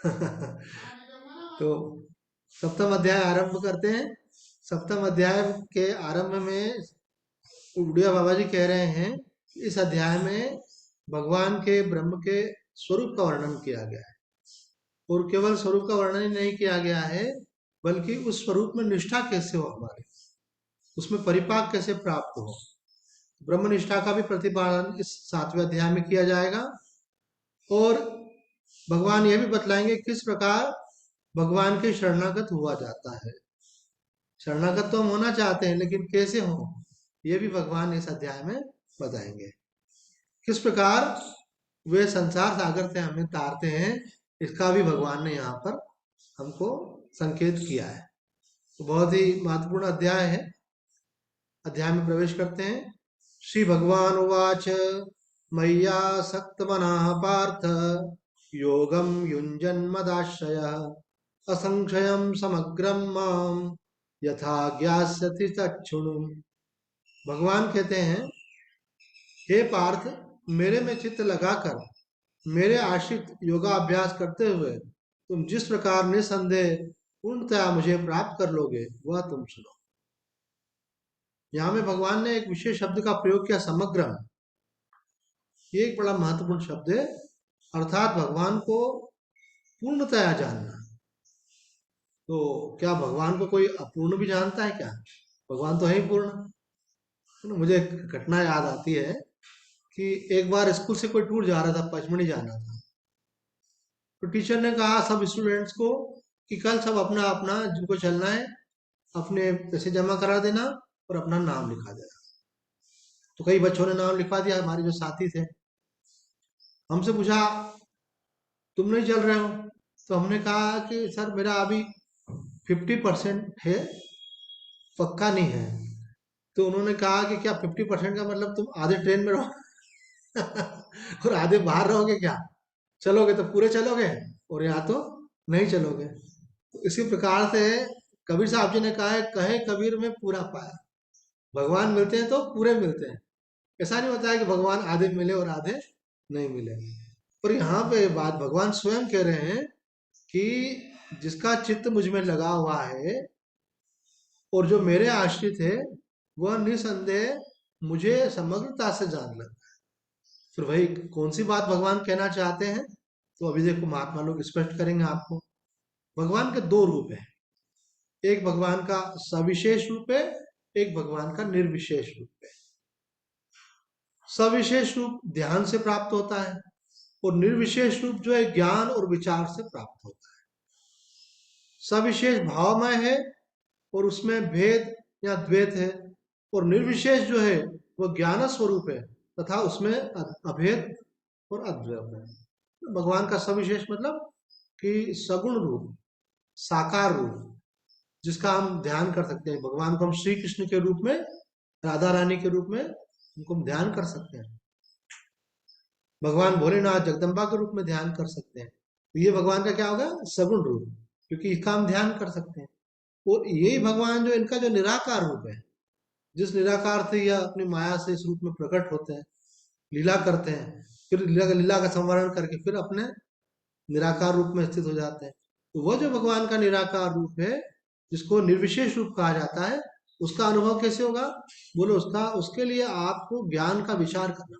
तो सप्तम अध्याय आरंभ करते हैं। सप्तम अध्याय के आरंभ में उड़िया बाबा जी कह रहे हैं कि इस अध्याय में भगवान के ब्रह्म के स्वरूप का वर्णन किया गया है, और केवल स्वरूप का वर्णन ही नहीं किया गया है, बल्कि उस स्वरूप में निष्ठा कैसे हो हमारे, उसमें परिपाक कैसे प्राप्त हो। ब्रह्म निष्ठा का भी प्रतिपादन इस 7वें अध्याय में किया जाएगा, और भगवान यह भी बतलाएंगे किस प्रकार भगवान के शरणागत हुआ जाता है। शरणागत तो हम होना चाहते हैं, लेकिन कैसे हो ये भी भगवान इस अध्याय में बताएंगे। किस प्रकार वे संसार सागर से हमें तारते हैं, इसका भी भगवान ने यहाँ पर हमको संकेत किया है। तो बहुत ही महत्वपूर्ण अध्याय है। अध्याय में प्रवेश करते हैं। श्री भगवान उवाच मय्या सक्तमनः पार्थ योगं युञ्जन्मदाश्रयः असंशयं समग्रं मां यथा ज्ञास्यति तच्छृणु। भगवान कहते हैं, हे पार्थ, मेरे में चित्त लगाकर मेरे आश्रित योगाभ्यास करते हुए तुम जिस प्रकार निसंदेह पूर्णतया मुझे प्राप्त कर लोगे वह तुम सुनो। यहाँ में भगवान ने एक विशेष शब्द का प्रयोग किया, समग्रम। ये एक बड़ा महत्वपूर्ण शब्द है, अर्थात भगवान को पूर्णतया जानना। तो क्या भगवान को कोई अपूर्ण भी जानता है क्या? भगवान तो है ही पूर्ण। तो मुझे एक घटना याद आती है कि एक बार स्कूल से कोई टूर जा रहा था, पचमढ़ी जाना था। तो टीचर ने कहा सब स्टूडेंट्स को कि कल सब अपना अपना जिनको चलना है अपने पैसे जमा करा देना और अपना नाम लिखा देना। तो कई बच्चों ने नाम लिखवा दिया, हमारे जो साथी थे। हमसे पूछा तुम नहीं चल रहे हो? तो हमने कहा कि सर मेरा अभी 50% है, पक्का नहीं है। तो उन्होंने कहा कि क्या 50% का मतलब तुम आधे ट्रेन में रहो और आधे बाहर रहोगे क्या? चलोगे तो पूरे चलोगे और या तो नहीं चलोगे। तो इसी प्रकार से कबीर साहब जी ने कहा है, कहे कबीर में पूरा पाया। भगवान मिलते हैं तो पूरे मिलते हैं। ऐसा नहीं होता है कि भगवान आधे मिले और आधे नहीं मिले। पर यहाँ पे बात भगवान स्वयं कह रहे हैं कि जिसका चित्त मुझ में लगा हुआ है और जो मेरे आश्रित है, वह निसंदेह मुझे समग्रता से जान ले। फिर वही कौन सी बात भगवान कहना चाहते हैं, तो अभी देखो महात्मा लोग स्पष्ट करेंगे आपको। भगवान के दो रूप हैं, एक भगवान का सविशेष रूप है, एक भगवान का निर्विशेष रूप है। सविशेष रूप ध्यान से प्राप्त होता है और निर्विशेष रूप जो है ज्ञान और विचार से प्राप्त होता है। सविशेष भावमय है और उसमें भेद या द्वैत है, और निर्विशेष जो है वह ज्ञान स्वरूप है तथा उसमें अभेद और अद्वैत है। भगवान का सविशेष मतलब कि सगुण रूप, साकार रूप, जिसका हम ध्यान कर सकते हैं। भगवान को हम श्री कृष्ण के रूप में, राधा रानी के रूप में उनको हम ध्यान कर सकते हैं। भगवान भोलेनाथ जगदम्बा के रूप में ध्यान कर सकते हैं। तो ये भगवान का क्या होगा? सगुण रूप, क्योंकि इसका हम ध्यान कर सकते हैं। और यही भगवान जो इनका जो निराकार रूप है, जिस निराकार से यह अपनी माया से इस रूप में प्रकट होते हैं, लीला करते हैं, फिर लीला का संवरण करके फिर अपने निराकार रूप में स्थित हो जाते हैं। तो वह जो भगवान का निराकार रूप है, जिसको निर्विशेष रूप कहा जाता है, उसका अनुभव कैसे होगा? बोलो, उसका उसके लिए आपको ज्ञान का विचार करना,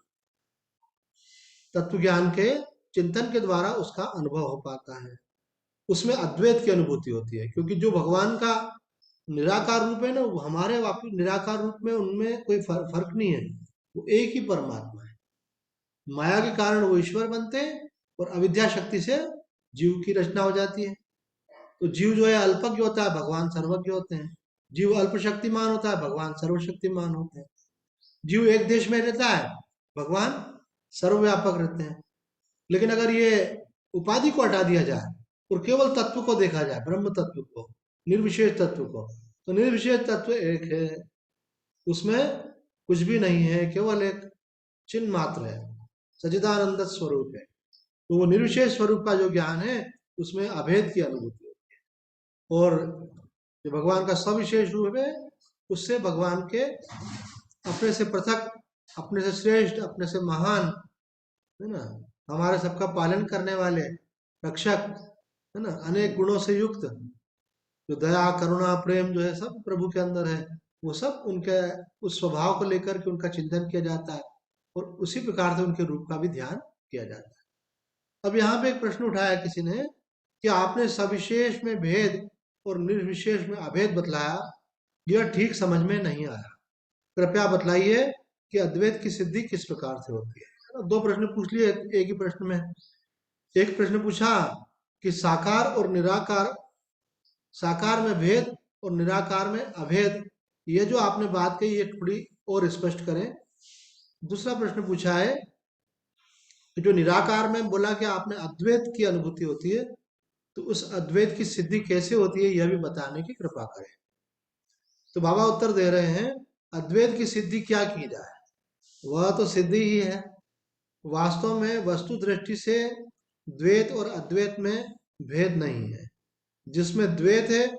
तत्व ज्ञान के चिंतन के द्वारा उसका अनुभव हो पाता है। उसमें अद्वैत की अनुभूति होती है, क्योंकि जो भगवान का निराकार रूप है ना, वो हमारे वापिस निराकार रूप में उनमें कोई फर्क नहीं है। वो एक ही परमात्मा है। माया के कारण वो ईश्वर बनते हैं और अविद्या शक्ति से जीव की रचना हो जाती है। तो जीव जो है अल्पज्ञ होता है, भगवान सर्वज्ञ होते हैं। जीव अल्प शक्तिमान होता है, भगवान सर्वशक्तिमान होते हैं। जीव एक देश में रहता है, भगवान सर्वव्यापक रहते हैं। लेकिन अगर ये उपाधि को हटा दिया जाए और केवल तत्व को देखा जाए, ब्रह्म तत्व को, निर्विशेष तत्व को, तो निर्विशेष तत्व एक है, उसमें कुछ भी नहीं है, केवल एक चिन्ह मात्र है, सच्चिदानंद स्वरूप है। तो वो निर्विशेष स्वरूप का जो ज्ञान है, उसमें अभेद की अनुभूति होती है। और जो भगवान का सविशेष रूप है, उससे भगवान के अपने से पृथक, अपने से श्रेष्ठ, अपने से महान, है ना, हमारे सबका पालन करने वाले रक्षक, है ना, अनेक गुणों से युक्त, जो दया करुणा प्रेम जो है सब प्रभु के अंदर है, वो सब उनके उस स्वभाव को लेकर के उनका चिंतन किया जाता है और उसी प्रकार से उनके रूप का भी ध्यान किया जाता है। अब यहाँ पे एक प्रश्न उठाया किसी ने कि आपने सविशेष में भेद और निर्विशेष में अभेद बतलाया, यह ठीक समझ में नहीं आया, कृपया बतलाइए कि अद्वैत की सिद्धि किस प्रकार से होती है। दो प्रश्न पूछ लिए एक ही प्रश्न में। एक प्रश्न पूछा कि साकार और निराकार, साकार में भेद और निराकार में अभेद, ये जो आपने बात कही ये थोड़ी और स्पष्ट करें। दूसरा प्रश्न पूछा है कि जो निराकार में बोला कि आपने अद्वैत की अनुभूति होती है, तो उस अद्वैत की सिद्धि कैसे होती है यह भी बताने की कृपा करें। तो बाबा उत्तर दे रहे हैं, अद्वैत की सिद्धि क्या की जाए, वह तो सिद्धि ही है। वास्तव में वस्तु दृष्टि से द्वैत और अद्वैत में भेद नहीं है। जिसमें द्वैत है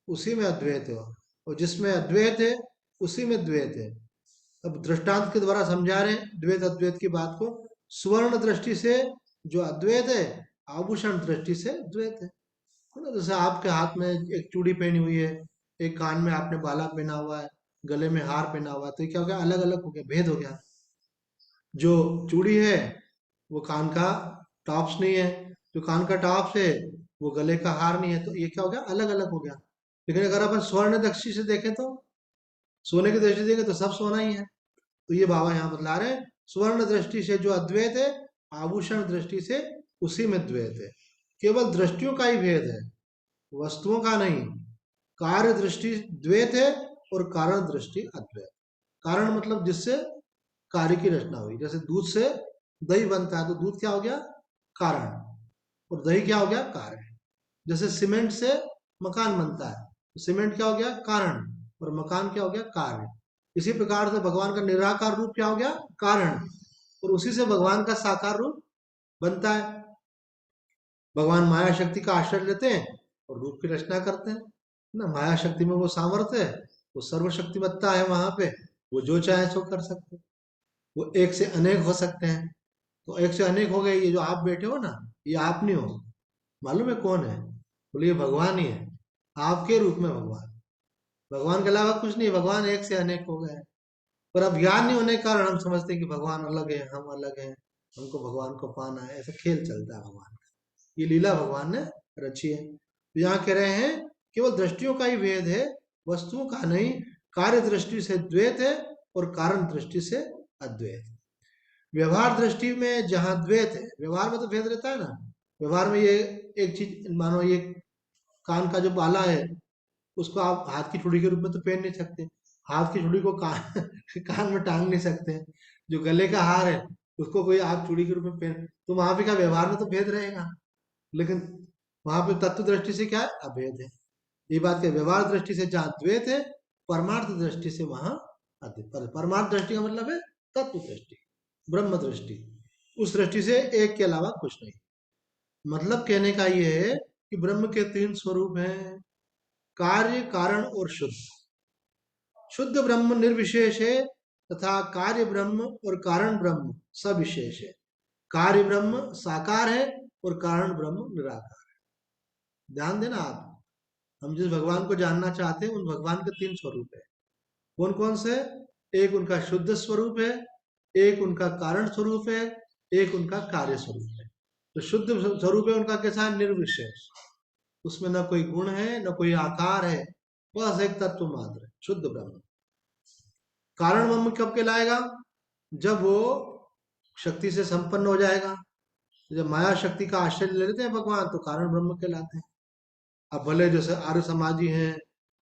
उसी में अद्वैत है, और जिसमें अद्वैत है उसी में द्वैत है। अब दृष्टांत के द्वारा समझा रहे हैं द्वैत अद्वैत की बात को। स्वर्ण दृष्टि से जो अद्वैत है, आभूषण दृष्टि से द्वैत है ना। जैसे आपके हाथ में एक चूड़ी पहनी हुई है, एक कान में आपने बाला पहना हुआ है, गले में हार पहना हुआ है, तो ये क्या हो गया, अलग अलग हो गया, भेद हो गया। जो चूड़ी है वो कान का टॉप्स नहीं है, जो कान का टॉप्स है वो गले का हार नहीं है, तो ये क्या हो गया, अलग अलग हो गया। लेकिन अगर अपन स्वर्ण दृष्टि से देखें तो, सोने की दृष्टि से देखें तो सब सोना ही है। तो ये बाबा यहाँ बतला रहे हैं, स्वर्ण दृष्टि से जो अद्वैत है, आभूषण दृष्टि से उसी में द्वैत है। केवल दृष्टियों का ही भेद है, वस्तुओं का नहीं। कार्य दृष्टि द्वैत है और कारण दृष्टि अद्वैत। कारण मतलब जिससे कार्य की रचना हुई, जैसे दूध से दही बनता है तो दूध क्या हो गया, कारण, और दही क्या हो गया, कार्य। जैसे सीमेंट से मकान बनता है तो सीमेंट क्या हो गया, कारण, और मकान क्या हो गया, कार्य। इसी प्रकार से भगवान का निराकार रूप क्या हो गया, कारण, और उसी से भगवान का साकार रूप बनता है। भगवान माया शक्ति का आश्रय लेते हैं और रूप की रचना करते हैं ना। माया शक्ति में वो सामर्थ्य है, वो सर्वशक्तिमत्ता है, वहां पे वो जो चाहे सो कर सकते हैं। वो एक से अनेक हो सकते हैं। तो एक से अनेक हो गए, ये जो आप बैठे हो ना, ये आप नहीं हो, मालूम है कौन है, बोले ये भगवान ही है, आपके रूप में भगवान। भगवान के अलावा कुछ नहीं, भगवान एक से अनेक हो गए। पर अब ज्ञान नहीं होने के कारण हम समझते हैं कि भगवान अलग है, हम अलग हैं, हमको भगवान को पाना है, ऐसा खेल चलता है भगवान का। ये लीला भगवान ने रची है। तो यहाँ कह रहे हैं केवल दृष्टियों का ही भेद है, वस्तुओं का नहीं। कार्य दृष्टि से द्वैत है और कारण दृष्टि से अद्वैत। व्यवहार दृष्टि में जहाँ द्वैत है, व्यवहार में तो भेद रहता है ना। व्यवहार में ये एक चीज मानो, ये कान का जो बाला है उसको आप हाथ की चूड़ी के रूप में तो पहन नहीं सकते, हाथ की चूड़ी को कान कान में टांग नहीं सकते। जो गले का हार है उसको कोई आप चूड़ी के रूप में पहन, तो वहां पे क्या व्यवहार में तो भेद रहेगा, लेकिन वहां पे तत्व दृष्टि से क्या है, अभेद है। ये बात है, व्यवहार दृष्टि से जहाँ द्वैत है, परमार्थ दृष्टि से वहां अद्वैत। परमार्थ दृष्टि का मतलब है तत्व दृष्टि, ब्रह्म दृष्टि। उस दृष्टि से एक के अलावा कुछ नहीं। मतलब कहने का ये है कि ब्रह्म के तीन स्वरूप हैं, कार्य, कारण और शुद्ध। शुद्ध ब्रह्म निर्विशेष है तथा कार्य ब्रह्म और कारण ब्रह्म सविशेष है। कार्य ब्रह्म साकार है और कारण ब्रह्म निराकार है। ध्यान देना आप, हम जिस भगवान को जानना चाहते हैं उन भगवान के तीन स्वरूप है। कौन कौन से, एक उनका शुद्ध स्वरूप है, एक उनका कारण स्वरूप है, एक उनका कार्य स्वरूप है। तो शुद्ध स्वरूप है उनका कैसा है, निर्विशेष, उसमें न कोई गुण है न कोई आकार है, बस एक तत्व मात्र है, शुद्ध ब्रह्म। कारण ब्रह्म कब कहलाएगा, जब वो शक्ति से संपन्न हो जाएगा। जब माया शक्ति का आश्रय ले लेते हैं भगवान तो कारण ब्रह्म कहलाते हैं। अब भले जैसे आर्य समाजी हैं,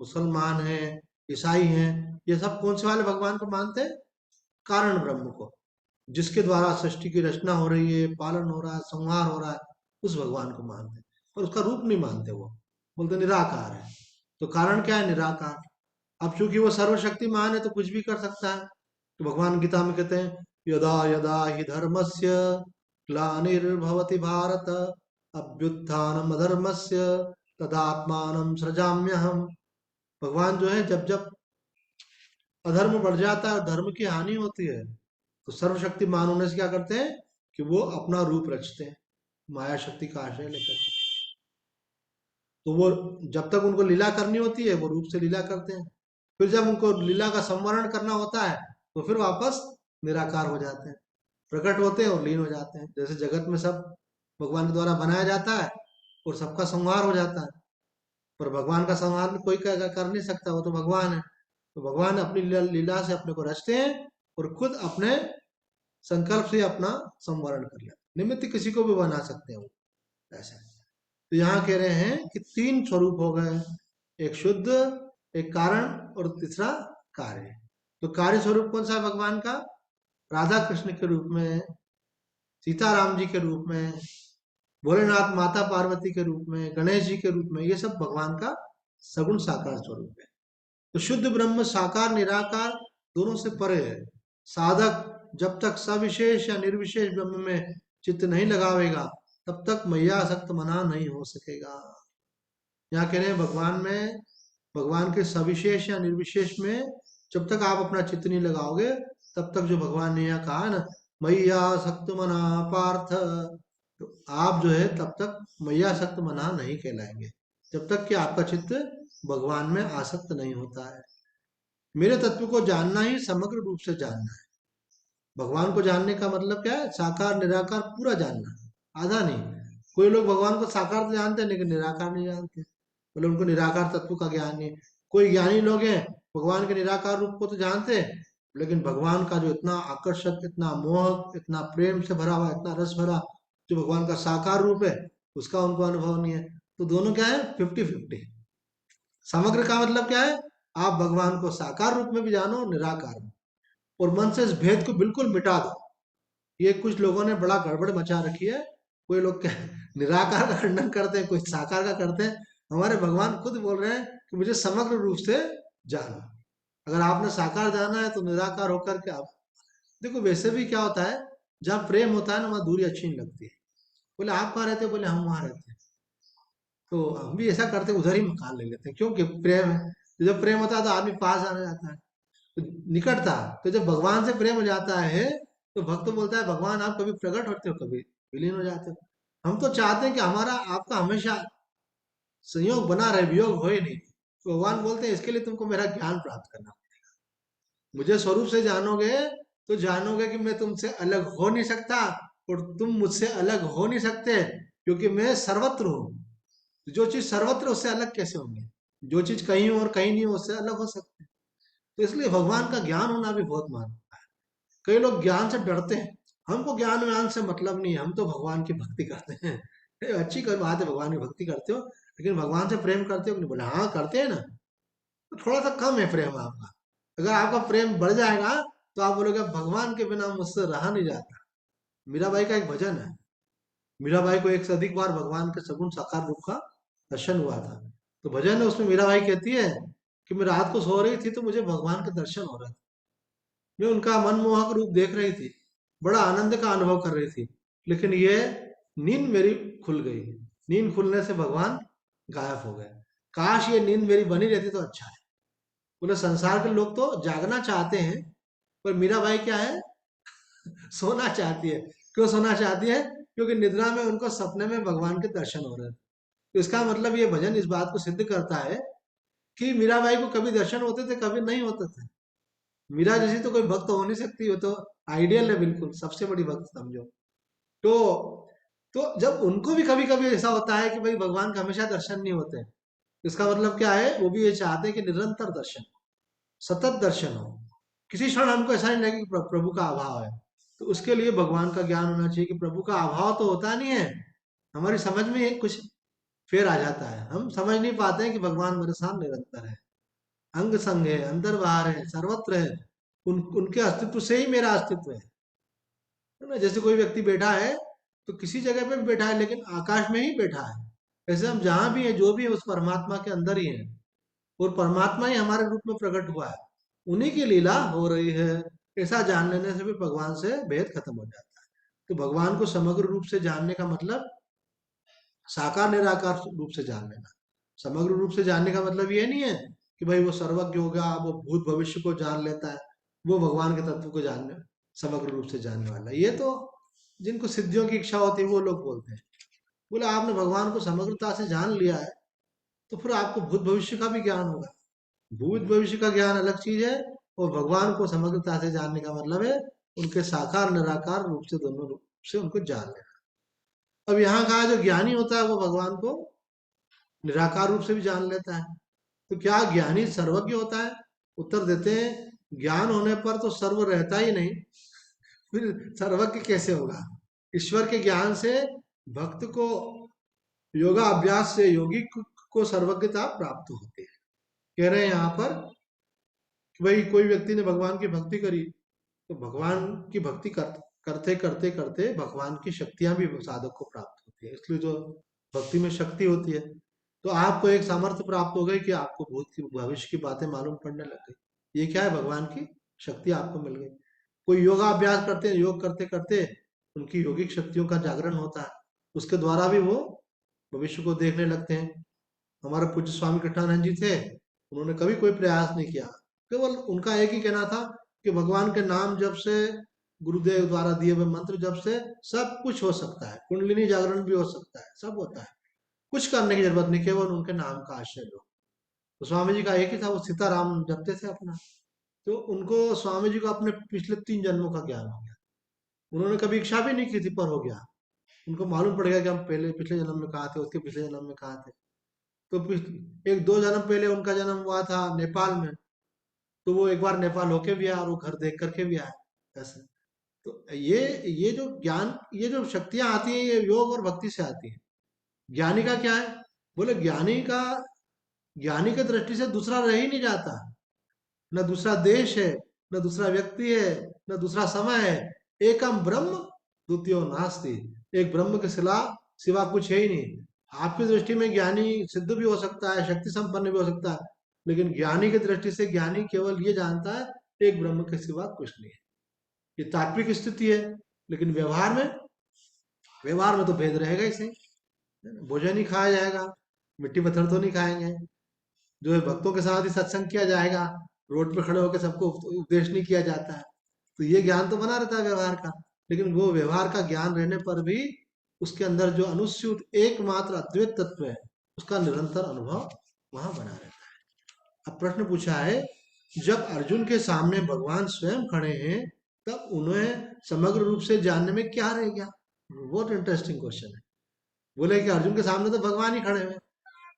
मुसलमान हैं, ईसाई हैं, ये सब कौन से वाले भगवान को मानते हैं, कारण ब्रह्म को, जिसके द्वारा सृष्टि की रचना हो रही है, पालन हो रहा है, संहार हो रहा है, उस भगवान को मानते हैं। पर उसका रूप नहीं मानते, वो बोलते निराकार है। तो कारण क्या है, निराकार। अब चूंकि वो सर्वशक्तिमान है तो कुछ भी कर सकता है। तो भगवान गीता में कहते हैं, यदा यदा हि धर्मस्य ग्लानिर्भवति भारत अभ्युत्थानम अधर्मस्य तदात्मानं सृजाम्यहम्। भगवान जो है, जब जब अधर्म बढ़ जाता है, धर्म की हानि होती है, तो सर्वशक्तिमान होने से क्या करते हैं कि वो अपना रूप रचते हैं, माया शक्ति का आश्रय लेकर। तो वो जब तक उनको लीला करनी होती है वो रूप से लीला करते हैं, फिर जब उनको लीला का संवरण करना होता है तो फिर वापस निराकार हो जाते हैं, प्रकट होते हैं और लीन हो जाते हैं। जैसे जगत में सब भगवान के द्वारा बनाया जाता है और सबका संहार हो जाता है, पर भगवान का संहार कोई कर नहीं सकता, वो तो भगवान है। तो भगवान अपनी लीला से अपने को रचते हैं और खुद अपने संकल्प से अपना संवरण कर लेते हैं। निमित्त किसी को भी बना सकते हैं वो, ऐसे। तो यहाँ कह रहे हैं कि तीन स्वरूप हो गए, एक शुद्ध, एक कारण और तीसरा कार्य। तो कार्य स्वरूप कौन सा है भगवान का? राधा कृष्ण के रूप में, सीताराम जी के रूप में, भोलेनाथ माता पार्वती के रूप में, गणेश जी के रूप में, ये सब भगवान का सगुण साकार स्वरूप है। तो शुद्ध ब्रह्म साकार निराकार दोनों से परे है। साधक जब तक सविशेष या निर्विशेष ब्रह्म में चित्त नहीं लगावेगा तब तक मैयासक्त मना नहीं हो सकेगा। यहाँ कह रहे हैं भगवान में, भगवान के सविशेष या निर्विशेष में जब तक आप अपना चित्त नहीं लगाओगे तब तक, जो भगवान ने यहाँ कहा ना, मैयासक्त मना पार्थ, तो आप जो है तब तक मैयासक्त मना नहीं कहलाएंगे, जब तक कि आपका चित्त भगवान में आसक्त नहीं होता है। मेरे तत्व को जानना ही समग्र रूप से जानना है। भगवान को जानने का मतलब क्या है? साकार निराकार पूरा जानना, आधा नहीं। कोई लोग भगवान को साकार तो जानते हैं लेकिन निराकार नहीं जानते, मतलब उनको निराकार तत्व का ज्ञान नहीं है। कोई ज्ञानी लोग हैं भगवान के निराकार रूप को तो जानते हैं, लेकिन भगवान का जो इतना आकर्षक, इतना मोहक, इतना प्रेम से भरा हुआ, इतना रस भरा जो भगवान का साकार रूप है उसका उनको अनुभव नहीं है। तो दोनों क्या है? 50-50। समग्र का मतलब क्या है? आप भगवान को साकार रूप में भी जानो, निराकार में, और मन से इस भेद को बिल्कुल मिटा दो। ये कुछ लोगों ने बड़ा गड़बड़ मचा रखी है। कोई लोग निराकार का खंडन करते हैं, कोई साकार का करते हैं। हमारे भगवान खुद बोल रहे हैं कि मुझे समग्र रूप से जानो। अगर आपने साकार जाना है तो निराकार होकर के आप देखो। वैसे भी क्या होता है, जहाँ प्रेम होता है ना वहाँ दूरी अच्छी नहीं लगती है। बोले आप कहाँ रहते हो? बोले हम वहाँ रहते हैं। तो हम भी ऐसा करते हैं, उधर ही मकान ले लेते हैं, क्योंकि प्रेम है। तो जब प्रेम होता है तो आदमी पास आने जाता है, तो निकटता। तो जब भगवान से प्रेम हो जाता है तो भक्त बोलता है भगवान आप कभी प्रकट होते हो, कभी विलीन हो जाते हो। हम तो चाहते हैं कि हमारा आपका हमेशा संयोग बना रहे, वियोग हो ही नहीं। तो भगवान बोलते हैं इसके लिए तुमको मेरा ज्ञान प्राप्त करना, मुझे स्वरूप से जानोगे तो जानोगे कि मैं तुमसे अलग हो नहीं सकता और तुम मुझसे अलग हो नहीं सकते, क्योंकि मैं सर्वत्र हूँ। जो चीज सर्वत्र उससे अलग कैसे होंगे? जो चीज कहीं और कहीं नहीं हो उससे अलग हो सकते हैं। तो इसलिए भगवान का ज्ञान होना भी बहुत महत्व है। कई लोग ज्ञान से डरते हैं, हमको ज्ञान व्यान से मतलब नहीं है, हम तो भगवान की भक्ति करते हैं। ये अच्छी कोई बात है, भगवान की भक्ति करते हो, लेकिन भगवान से प्रेम करते हो कि नहीं? बोले हाँ करते हैं ना। तो थोड़ा सा कम है प्रेम आपका। अगर आपका प्रेम बढ़ जाएगा तो आप बोलोगे भगवान के बिना मुझसे रहा नहीं जाता। मीराबाई का एक भजन है, मीराबाई को एक से अधिक बार भगवान के सगुण साकार रूप का दर्शन हुआ था। तो भजन है उसमें मीराबाई कहती है कि मैं रात को सो रही थी तो मुझे भगवान के दर्शन हो रहे थे, मैं उनका मनमोहक रूप देख रही थी, बड़ा आनंद का अनुभव कर रही थी, लेकिन ये नींद मेरी खुल गई। नींद खुलने से भगवान गायब हो गए। काश ये नींद मेरी बनी रहती तो अच्छा है। बोले संसार के लोग तो जागना चाहते हैं, पर मीराबाई क्या है? सोना चाहती है। क्यों सोना चाहती है? क्योंकि निद्रा में उनको सपने में भगवान के दर्शन हो रहे थे। तो इसका मतलब ये भजन इस बात को सिद्ध करता है कि मीराबाई को कभी दर्शन होते थे, कभी नहीं होते थे। मीरा जैसी तो कोई भक्त हो नहीं सकती, वो तो आइडियल है, बिल्कुल सबसे बड़ी भक्त समझो। तो जब उनको भी कभी कभी ऐसा होता है कि भाई भगवान का हमेशा दर्शन नहीं होते हैं, इसका मतलब क्या है? वो भी ये चाहते हैं कि निरंतर दर्शन, सतत दर्शन हो। किसी क्षण हमको ऐसा नहीं लगे कि प्रभु का अभाव है। तो उसके लिए भगवान का ज्ञान होना चाहिए कि प्रभु का अभाव तो होता नहीं है, हमारी समझ में कुछ फेर आ जाता है। हम समझ नहीं पाते हैं कि भगवान मेरे साथ निरंतर है, अंग संग है, अंदर बाहर है, सर्वत्र है। उनके अस्तित्व से ही मेरा अस्तित्व है ना? जैसे कोई व्यक्ति बैठा है तो किसी जगह पे भी बैठा है लेकिन आकाश में ही बैठा है। ऐसे हम जहां भी हैं, जो भी है, उस परमात्मा के अंदर ही है, और परमात्मा ही हमारे रूप में प्रकट हुआ है, उन्हीं की लीला हो रही है। ऐसा जान लेने से भी भगवान से भेद खत्म हो जाता है। तो भगवान को समग्र रूप से जानने का मतलब साकार निराकार रूप से जान लेना। समग्र रूप से जानने का मतलब ये नहीं है कि भाई वो सर्वज्ञ होगा, वो भूत भविष्य को जान लेता है, वो भगवान के तत्व को जानने, समग्र रूप से जानने वाला। ये तो जिनको सिद्धियों की इच्छा होती है वो लोग बोलते हैं। बोले आपने भगवान को समग्रता से जान लिया है, तो फिर आपको भूत भविष्य का भी ज्ञान होगा। भूत भविष्य का ज्ञान अलग चीज है, और भगवान को समग्रता से जानने का मतलब है उनके साकार निराकार रूप से, दोनों रूप से उनको जान लेना। अब यहाँ कहा जो ज्ञानी होता है वो भगवान को निराकार रूप से भी जान लेता है। तो क्या ज्ञानी सर्वज्ञ होता है? उत्तर देते हैं, ज्ञान होने पर तो सर्व रहता ही नहीं, फिर सर्वज्ञ कैसे होगा? ईश्वर के ज्ञान से भक्त को योगा अभ्यास से योगी को सर्वज्ञता प्राप्त होती है। कह रहे हैं यहाँ पर कि भाई कोई व्यक्ति ने भगवान की भक्ति करी, तो भगवान की भक्ति करते करते करते भगवान की शक्तियां भी साधक को प्राप्त होती है। इसलिए जो भक्ति में शक्ति होती है, तो आपको एक सामर्थ्य प्राप्त हो गई कि आपको भूत की भविष्य की बातें मालूम पड़ने लग गई। ये क्या है? भगवान की शक्ति आपको मिल गई। कोई योगाभ्यास करते हैं, योग करते करते उनकी योगिक शक्तियों का जागरण होता है, उसके द्वारा भी वो भविष्य को देखने लगते हैं। हमारे पूज्य स्वामी कृष्णानंद जी थे, उन्होंने कभी कोई प्रयास नहीं किया, केवल उनका एक ही कहना था कि भगवान के नाम जब से, गुरुदेव द्वारा दिए हुए मंत्र जब से सब कुछ हो सकता है, कुंडलिनी जागरण भी हो सकता है, सब होता है, कुछ करने की जरूरत नहीं, केवल उनके नाम का आश्रय लो। तो स्वामी जी का एक ही था, वो सीताराम जपते थे अपना। तो उनको, स्वामी जी को अपने पिछले 3 जन्मों का ज्ञान हो गया। उन्होंने कभी इच्छा भी नहीं की थी, पर हो गया। उनको मालूम पड़ गया कि हम पहले पिछले जन्म में कहाँ थे, उसके पिछले जन्म में कहाँ थे। तो 1-2 जन्म पहले उनका जन्म हुआ था नेपाल में, तो वो एक बार नेपाल होके भी आया और वो घर देख करके भी आया ऐसे। तो ये जो ज्ञान, ये जो शक्तियां आती हैं, ये योग और भक्ति से आती हैं। ज्ञानी का क्या है? बोले ज्ञानी की दृष्टि से दूसरा रह ही नहीं जाता। न दूसरा देश है, न दूसरा व्यक्ति है, न दूसरा समय है। एकम ब्रह्म द्वितीयो नास्ति। एक ब्रह्म के सिवा कुछ है ही नहीं। आपकी दृष्टि में ज्ञानी सिद्ध भी हो सकता है, शक्ति संपन्न भी हो सकता है, लेकिन ज्ञानी की दृष्टि से ज्ञानी केवल ये जानता है एक ब्रह्म के सिवा कुछ नहीं है। ये तात्विक स्थिति है। लेकिन व्यवहार में तो भेद रहेगा ही सही। भोजन ही खाया जाएगा, मिट्टी पत्थर तो नहीं खाएंगे। जो है भक्तों के साथ ही सत्संग किया जाएगा, रोड पे खड़े होकर सबको उपदेश नहीं किया जाता है। तो ये ज्ञान तो बना रहता है व्यवहार का, लेकिन वो व्यवहार का ज्ञान रहने पर भी उसके अंदर जो अनुस्यूत एकमात्र अद्वैत तत्व है, उसका निरंतर अनुभव वहां बना रहता है। अब प्रश्न पूछा है, जब अर्जुन के सामने भगवान स्वयं खड़े हैं, तब उन्हें समग्र रूप से जानने में क्या रह गया? बहुत इंटरेस्टिंग क्वेश्चन है। बोले कि अर्जुन के सामने तो भगवान ही खड़े हैं,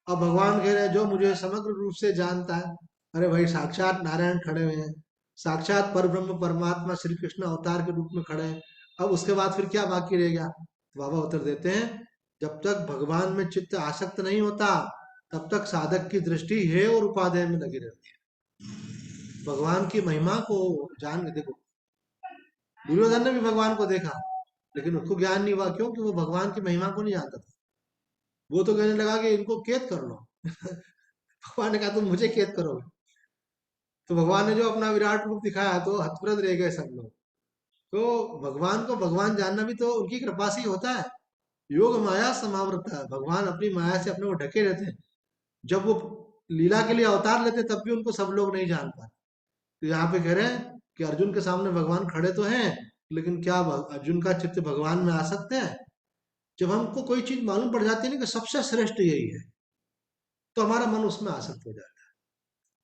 अब भगवान कह रहे हैं जो मुझे समग्र रूप से जानता है। अरे भाई, साक्षात नारायण खड़े हुए हैं, साक्षात परब्रह्म परमात्मा श्री कृष्ण अवतार के रूप में खड़े हैं। अब उसके बाद फिर क्या बाकी रह गया? तो बाबा उत्तर देते हैं, जब तक भगवान में चित्त आसक्त नहीं होता, तब तक साधक की दृष्टि है और उपादेय में लगी रहती है। भगवान की महिमा को जान के देखो, दुर्योधन ने भी भगवान को देखा, लेकिन उसको ज्ञान नहीं हुआ। क्यों? कि वो भगवान की महिमा को नहीं जानता था। वो तो कहने लगा कि इनको कैद कर लो। भगवान ने कहा तुम मुझे कैद करोगे? तो भगवान ने जो अपना विराट रूप दिखाया, तो हतप्रभ रह गए सब लोग। तो भगवान को भगवान जानना भी तो उनकी कृपा से ही होता है। योग माया समावृत है, भगवान अपनी माया से अपने को ढके रहते हैं। जब वो लीला के लिए अवतार लेते तब भी उनको सब लोग नहीं जान पाते। तो यहाँ पे कह रहे हैं कि अर्जुन के सामने भगवान खड़े तो हैं, लेकिन क्या अर्जुन का चित्त भगवान में आ सकते हैं? जब हमको कोई चीज मालूम पड़ जाती है ना कि सबसे श्रेष्ठ यही है, तो हमारा मन उसमें आसक्त हो जाता है।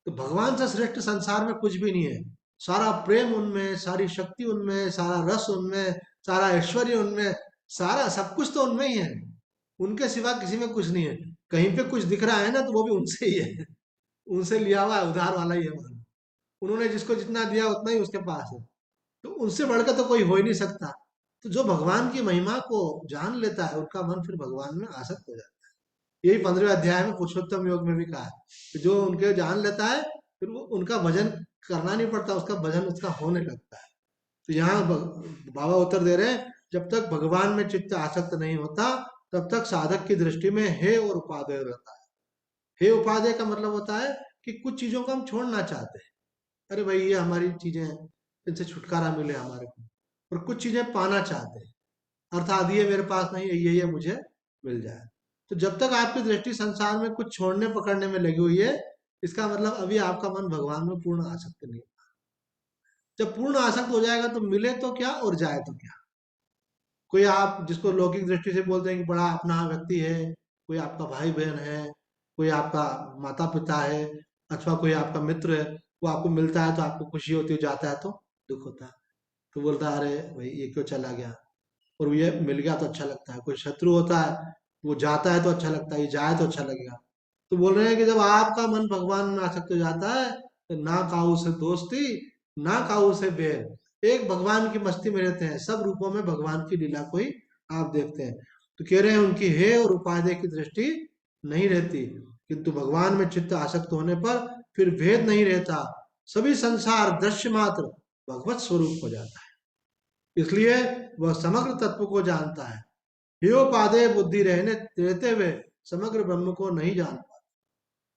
तो भगवान से श्रेष्ठ संसार में कुछ भी नहीं है। सारा प्रेम उनमें, सारी शक्ति उनमें, सारा रस उनमें, सारा ऐश्वर्य उनमें, सारा सब कुछ तो उनमें ही है। उनके सिवा किसी में कुछ नहीं है। कहीं पे कुछ दिख रहा है ना, तो वो भी उनसे ही है। उनसे लिया हुआ उधार वाला ही है मानो। उन्होंने जिसको जितना दिया उतना ही उसके पास है। तो उनसे बढ़कर तो कोई हो ही नहीं सकता। तो जो भगवान की महिमा को जान लेता है, उनका मन फिर भगवान में आसक्त हो जाता है। यही 15वें अध्याय में पुरुषोत्तम योग में भी कहा है कि जो उनके जान लेता है, फिर वो उनका भजन करना नहीं पड़ता, उसका भजन उसका होने लगता है। तो यहाँ बाबा उत्तर दे रहे हैं, जब तक भगवान में चित्त आसक्त नहीं होता, तब तक साधक की दृष्टि में हे और उपादेय रहता है। हे उपादेय का मतलब होता है कि कुछ चीजों को हम छोड़ना चाहते हैं। अरे भाई, ये हमारी चीजें हैं, इनसे छुटकारा मिले हमारे को। और कुछ चीजें पाना चाहते हैं, अर्थात ये मेरे पास नहीं है, ये मुझे मिल जाए। तो जब तक आपकी दृष्टि संसार में कुछ छोड़ने पकड़ने में लगी हुई है, इसका मतलब अभी आपका मन भगवान में पूर्ण आसक्त नहीं। जब पूर्ण आसक्त हो जाएगा तो मिले तो क्या और जाए तो क्या। कोई आप जिसको लौकिक दृष्टि से बोलते हैं कि बड़ा अपना व्यक्ति है, कोई आपका भाई बहन है, कोई आपका माता पिता है अथवा कोई आपका मित्र है, वो आपको मिलता है तो आपको खुशी होती है, जाता है तो दुख होता है। तो बोलता है अरे भाई ये क्यों चला गया, और ये मिल गया तो अच्छा लगता है। कोई शत्रु होता है, वो जाता है तो अच्छा लगता है, ये जाए तो अच्छा लगेगा। तो बोल रहे हैं कि जब आपका मन भगवान में आसक्त हो जाता है तो ना काऊ से दोस्ती, ना काऊ से बैर, एक भगवान की मस्ती में रहते हैं, सब रूपों में भगवान की लीला को ही आप देखते हैं। तो कह रहे हैं उनकी हे और उपाधि की दृष्टि नहीं रहती, किंतु भगवान में चित्त आसक्त होने पर फिर भेद नहीं रहता, सभी संसार दृश्य मात्र भगवत स्वरूप हो जाता है। इसलिए वह समग्र तत्व को जानता है। हेयोपादेय बुद्धि रहते हुए समग्र ब्रह्म को नहीं जान पाता।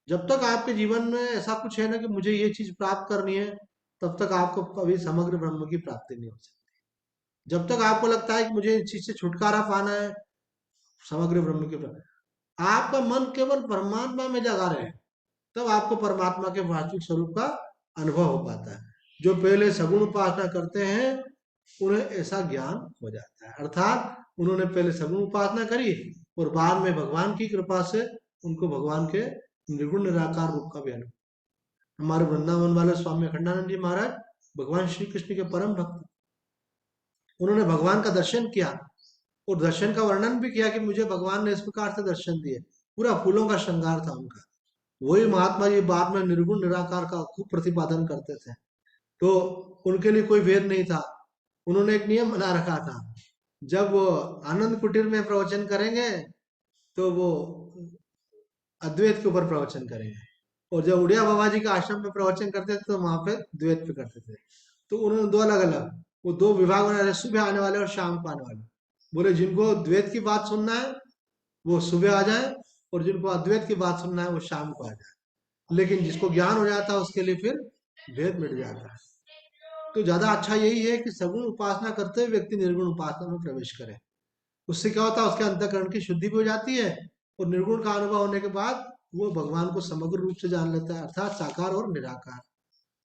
जब तक आपके जीवन में ऐसा कुछ है ना कि मुझे ये चीज प्राप्त करनी है, तब तक आपको कभी समग्र ब्रह्म की प्राप्ति नहीं हो सकती। जब तक आपको लगता है कि मुझे इस चीज से छुटकारा पाना है, समग्र ब्रह्म की प्राप्ति, आपका मन केवल परमात्मा में लगा रहे, तब आपको परमात्मा के वास्तविक स्वरूप का अनुभव हो पाता है। जो पहले सगुण उपासना करते हैं उन्हें ऐसा ज्ञान हो जाता है, अर्थात उन्होंने पहले सगुण उपासना करी और बाद में भगवान की कृपा से उनको भगवान के निर्गुण निराकार रूप का भी अनुभव। हमारे वृंदावन वाले स्वामी अखंडानंद जी महाराज भगवान श्री कृष्ण के परम भक्त, उन्होंने भगवान का दर्शन किया और दर्शन का वर्णन भी किया कि मुझे भगवान ने इस प्रकार से दर्शन दिए, पूरा फूलों का श्रृंगार था उनका। वही महात्मा जी बाद में निर्गुण निराकार का खूब प्रतिपादन करते थे। तो उनके लिए कोई भेद नहीं था। उन्होंने एक नियम बना रखा था, जब वो आनंद कुटीर में प्रवचन करेंगे तो वो अद्वैत के ऊपर प्रवचन करेंगे, और जब उड़िया बाबा जी के आश्रम में प्रवचन करते थे तो वहां पे द्वैत पे करते थे। तो उन्होंने दो अलग अलग, वो दो विभाग बना रहे, सुबह आने वाले और शाम को आने वाले। बोले जिनको द्वैत की बात सुनना है वो सुबह आ जाए, और जिनको अद्वैत की बात सुनना है वो शाम को आ जाए। लेकिन जिसको ज्ञान हो जाता है उसके लिए फिर भेद मिट जाता है। तो ज्यादा अच्छा यही है कि सगुण उपासना करते हुए व्यक्ति निर्गुण उपासना में प्रवेश करे। उससे क्या होता है, उसके अंतःकरण की शुद्धि भी हो जाती है, और निर्गुण का अनुभव होने के बाद वो भगवान को समग्र रूप से जान लेता है, अर्थात साकार और निराकार।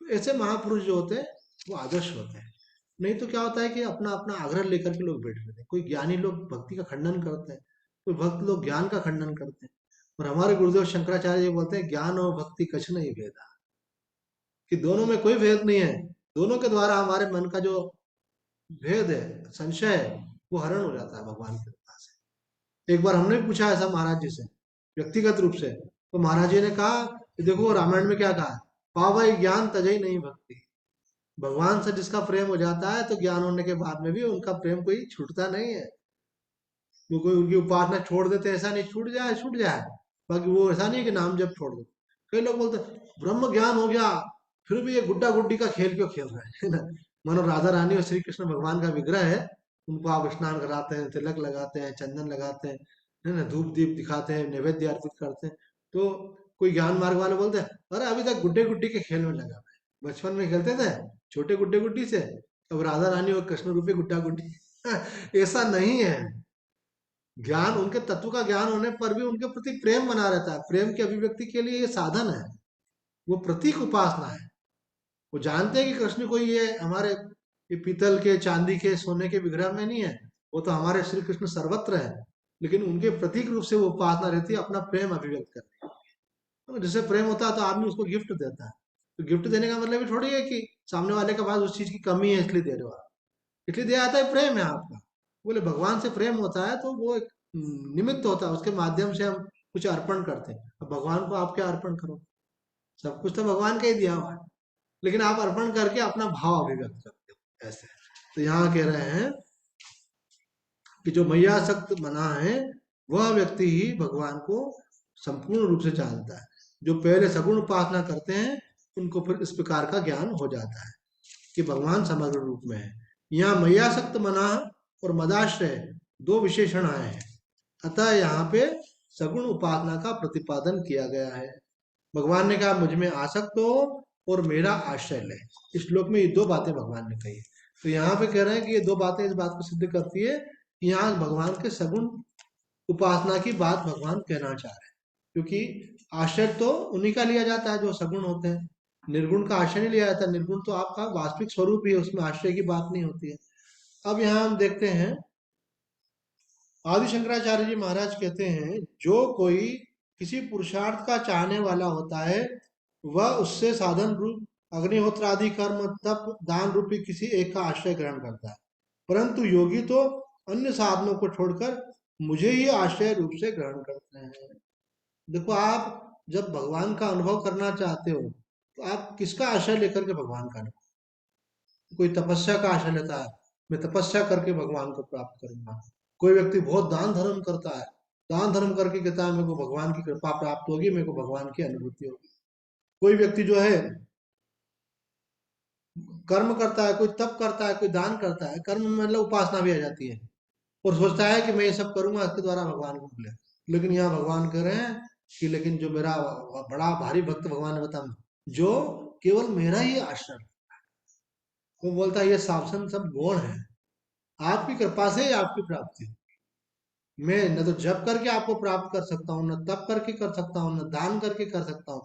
तो ऐसे महापुरुष जो होते हैं वो आदर्श होते हैं। नहीं तो क्या होता है कि अपना अपना आग्रह लेकर के लोग बैठ रहते हैं। कोई ज्ञानी लोग भक्ति का खंडन करते हैं, कोई भक्त लोग ज्ञान का खंडन करते हैं। और हमारे गुरुदेव शंकराचार्य जी बोलते हैं ज्ञान और भक्ति कछ नहीं भेदा, कि दोनों में कोई भेद नहीं है। दोनों के द्वारा हमारे मन का जो भेद है, संशय है, वो हरण हो जाता है भगवान की कृपा से। एक बार हमने पूछा ऐसा महाराज जी से व्यक्तिगत रूप से, तो महाराज जी ने कहा कि देखो रामायण में क्या कहा है, पावई ज्ञान तजई नहीं भक्ति। भगवान से जिसका प्रेम हो जाता है तो ज्ञान होने के बाद में भी उनका प्रेम कोई छूटता नहीं है। वो कोई उनकी उपासना छोड़ देते, ऐसा नहीं, छूट जाए छूट जाए, बाकी वो ऐसा नहीं कि नाम जब छोड़ दो। कई लोग बोलते हैं, ब्रह्म ज्ञान हो गया फिर भी ये गुड्डा गुड्डी का खेल क्यों खेल रहे हैं, है ना। मानो राधा रानी और श्री कृष्ण भगवान का विग्रह है, उनको आप स्नान कराते हैं, तिलक लगाते हैं, चंदन लगाते हैं, है ना, धूप दीप दिखाते हैं, नैवेद्य अर्पित करते हैं। तो कोई ज्ञान मार्ग वाले बोलते हैं अरे अभी तक गुड्डे गुड्डी के खेल में लगा हुआ है। बचपन में खेलते थे छोटे गुड्डे गुड्डी से, अब राधा रानी और कृष्ण रूपी गुड्डा गुड्डी। ऐसा नहीं है। ज्ञान, उनके तत्व का ज्ञान होने पर भी उनके प्रति प्रेम बना रहता है। प्रेम की अभिव्यक्ति के लिए ये साधन है, वो प्रतीक उपासना है। वो जानते हैं कि कृष्ण कोई ये हमारे ये पीतल के, चांदी के, सोने के विग्रह में नहीं है, वो तो हमारे श्री कृष्ण सर्वत्र है। लेकिन उनके प्रतीक रूप से वो उपासना रहती है, अपना प्रेम अभिव्यक्त करने की। तो जिससे प्रेम होता है तो आदमी उसको गिफ्ट देता है। तो गिफ्ट देने का मतलब ये थोड़ी है कि सामने वाले के पास उस चीज की कमी है इसलिए दे रहे हो आप, इसलिए दिया जाता है प्रेम है आपका। बोले भगवान से प्रेम होता है तो वो एक निमित्त होता है, उसके माध्यम से हम कुछ अर्पण करते हैं। अब भगवान को आप क्या अर्पण करो, सब कुछ तो भगवान का ही दिया हुआ है, लेकिन आप अर्पण करके अपना भाव अभिव्यक्त करते हो ऐसे। तो यहाँ कह रहे हैं कि जो मैयासक्त बना है वह व्यक्ति ही भगवान को संपूर्ण रूप से जानता है। जो पहले सगुण उपासना करते हैं उनको फिर इस प्रकार का ज्ञान हो जाता है कि भगवान समग्र रूप में है। यहाँ मैयासक्त मना और मदाश्रय दो विशेषण आए हैं, अतः यहाँ पे सगुण उपासना का प्रतिपादन किया गया है। भगवान ने कहा मुझ में आसक्त हो और मेरा आश्रय ले। इस श्लोक में ये दो बातें भगवान ने कही। तो यहाँ पे कह रहे हैं कि ये दो बातें इस बात को सिद्ध करती है कि यहाँ भगवान के सगुण उपासना की बात भगवान कहना चाह रहे हैं, क्योंकि आश्रय तो उन्हीं का लिया जाता है जो सगुण होते हैं। निर्गुण का आश्रय नहीं लिया जाता, निर्गुण तो आपका वास्तविक स्वरूप ही है, उसमें आश्रय की बात नहीं होती है। अब यहाँ हम देखते हैं आदि शंकराचार्य जी महाराज कहते हैं जो कोई किसी पुरुषार्थ का चाहने वाला होता है, वह उससे साधन रूप अग्निहोत्र आदि कर्म, तप, दान रूपी किसी एक का आश्रय ग्रहण करता है। परंतु योगी तो अन्य साधनों को छोड़कर मुझे ही आश्रय रूप से ग्रहण करते हैं। देखो, आप जब भगवान का अनुभव करना चाहते हो तो आप किसका आश्रय लेकर के भगवान का अनुभव? कोई तपस्या का आश्रय लेता है, मैं तपस्या करके भगवान को प्राप्त करूंगा। कोई व्यक्ति बहुत दान धर्म करता है, दान धर्म करके कहता है मेरे को भगवान की कृपा प्राप्त होगी, मेरे को भगवान की अनुभूति होगी। कोई व्यक्ति जो है कर्म करता है, कोई तप करता है, कोई दान करता है, कर्म में मतलब उपासना भी आ जाती है, और सोचता है कि मैं ये सब करूंगा इसके द्वारा भगवान को मिले। लेकिन यहाँ भगवान कह रहे हैं कि लेकिन जो मेरा बड़ा भारी भक्त, भगवान ने बताया, जो केवल मेरा ही आश्रय, वो बोलता है ये शासन सब गुण है, आपकी कृपा से ही आपकी प्राप्ति। मैं न तो जप करके आपको प्राप्त कर सकता हूँ, न तप करके कर सकता हूँ, न दान करके कर सकता हूँ।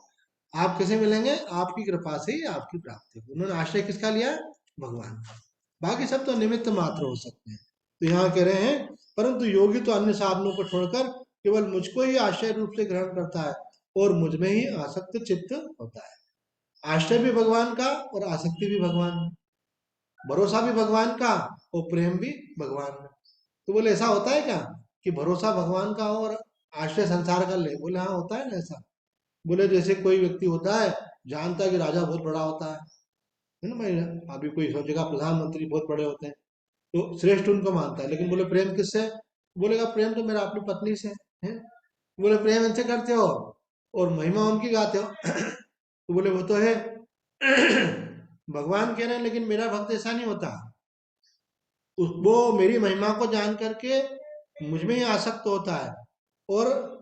आप कैसे मिलेंगे? आपकी कृपा से ही आपकी प्राप्ति। उन्होंने आश्रय किसका लिया? भगवान का। बाकी सब तो निमित्त मात्र हो सकते हैं। तो यहाँ कह रहे हैं परंतु योगी तो अन्य साधनों को छोड़कर केवल मुझको ही आश्रय रूप से ग्रहण करता है और मुझ में ही आसक्त चित्त होता है। आश्रय भी भगवान का और आसक्ति भी भगवान में, भरोसा भी भगवान का और प्रेम भी भगवान में। तो बोले ऐसा होता है क्या कि भरोसा भगवान का हो और आश्रय संसार का ले? बोले हाँ, होता है ना ऐसा। बोले जैसे कोई व्यक्ति होता है, जानता है कि राजा बहुत बड़ा होता है ना भाई, अभी कोई सोचेगा प्रधानमंत्री बहुत बड़े होते हैं तो श्रेष्ठ उनको मानता है, लेकिन बोले प्रेम किससे? बोलेगा प्रेम तो मेरा अपनी पत्नी से है। बोले प्रेम इनसे करते हो और महिमा उनकी गाते हो तो बोले वो तो है भगवान कह रहे हैं लेकिन मेरा भक्त ऐसा नहीं होता, वो मेरी महिमा को जान करके मुझ में ही आसक्त होता है और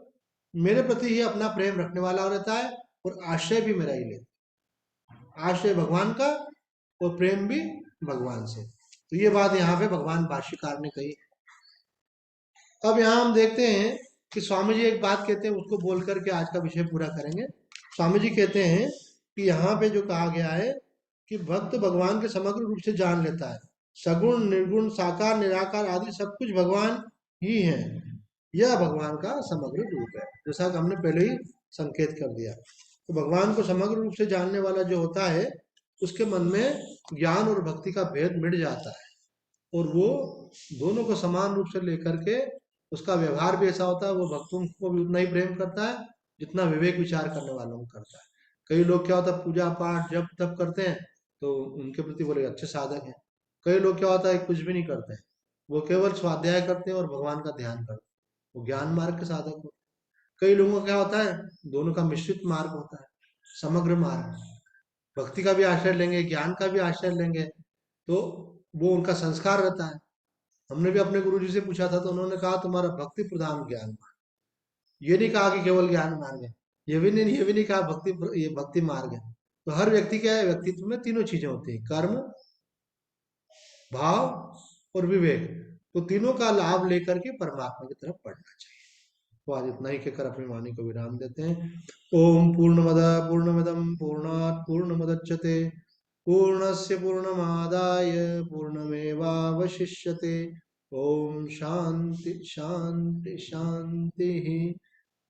मेरे प्रति ही अपना प्रेम रखने वाला रहता है और आश्रय भी मेरा ही लेता है, आश्रय भगवान का और प्रेम भी भगवान से। तो ये बात यहाँ पे भगवान भाष्यकार ने कही। अब यहाँ हम देखते हैं कि स्वामी जी एक बात कहते हैं, उसको बोल करके आज का विषय पूरा करेंगे। स्वामी जी कहते हैं कि यहाँ पे जो कहा गया है कि भक्त भगवान के समग्र रूप से जान लेता है, सगुण निर्गुण साकार निराकार आदि सब कुछ भगवान ही है, यह भगवान का समग्र रूप है, जैसा कि हमने पहले ही संकेत कर दिया। तो भगवान को समग्र रूप से जानने वाला जो होता है उसके मन में ज्ञान और भक्ति का भेद मिट जाता है और वो दोनों को समान रूप से लेकर के उसका व्यवहार भी ऐसा होता है, वो भक्तों को भी उतना ही प्रेम करता है जितना विवेक विचार करने वालों को करता है। कई लोग क्या होता है पूजा पाठ जब तब करते हैं तो उनके प्रति बोले अच्छे साधक हैं। कई लोग क्या होता है कुछ भी नहीं करते हैं, वो केवल स्वाध्याय करते हैं और भगवान का ध्यान करते हैं, वो ज्ञान मार्ग के साधक होते हैं। कई लोगों का क्या होता है दोनों का मिश्रित मार्ग होता है, समग्र मार्ग, भक्ति का भी आश्रय लेंगे ज्ञान का भी आश्रय लेंगे तो वो उनका संस्कार रहता है। हमने भी अपने गुरु जी से पूछा था तो उन्होंने कहा तुम्हारा भक्ति प्रधान ज्ञान मार्ग, ये नहीं कहा कि केवल ज्ञान मार्ग है, ये भी नहीं कहा ये भक्ति मार्ग है। तो हर व्यक्ति क्या है, व्यक्तित्व में तीनों चीजें होती है, कर्म भाव और विवेक, तो तीनों का लाभ लेकर के परमात्मा की तरफ बढ़ना चाहिए। तो आज इतना ही कहकर अपनी वाणी को विराम देते हैं। ओम पूर्णमद पूर्णमिदम पूर्णात् पूर्णमुदच्यते पूर्णस्य पूर्णमादाय पूर्णमेवावशिष्यते। ओम शांति शांति शांति।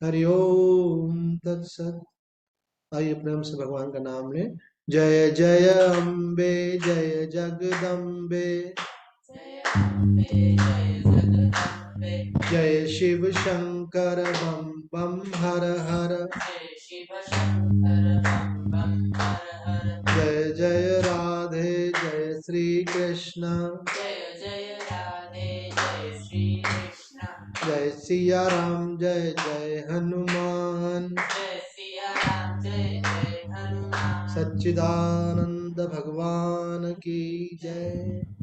हरि ओम तत्सत। आइए प्रेम से भगवान का नाम लें। जय जय अम्बे जय जगदम्बे, जय शिव शंकर बम बम हर हर, जय जय राधे जय श्री कृष्ण, जय सिया राम जय जय हनुमान, सच्चिदानंद भगवान की जय।